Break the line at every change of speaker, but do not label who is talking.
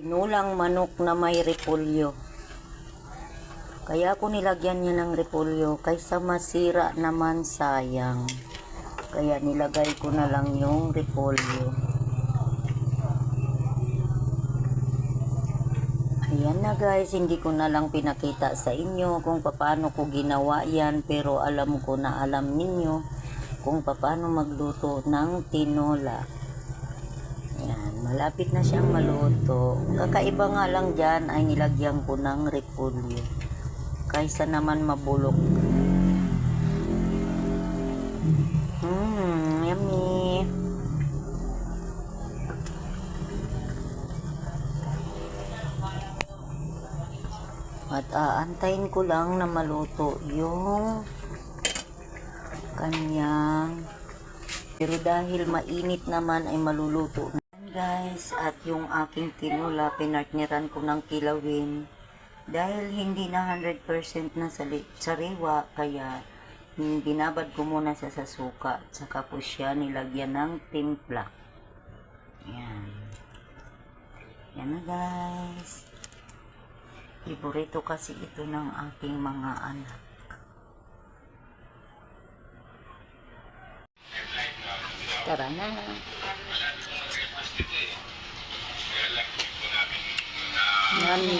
Tinulang manok na may repolyo. Kaya ako nilagyan niya ng repolyo kaysa masira naman, sayang. Kaya nilagay ko na lang yung repolyo. Ayan na guys, hindi ko na lang pinakita sa inyo kung paano ko ginawa yan, pero alam ko na alam ninyo kung paano magluto ng tinola. Ayan, malapit na siyang maluto. Kakaiba nga lang dyan ay nilagyan ko ng repolyo kaysa naman mabulok. Yummy. At aantayin ko lang na maluto yung kanyang, pero dahil mainit naman ay maluluto na guys. At yung aking tinola, pinartneran ko ng kilawin dahil hindi na 100% na sariwa, kaya binabad ko muna siya sa suka, saka po siya nilagyan ng timpla. Yan. Yan na guys. Iborito kasi ito ng aking mga anak. Tara na. Yummy.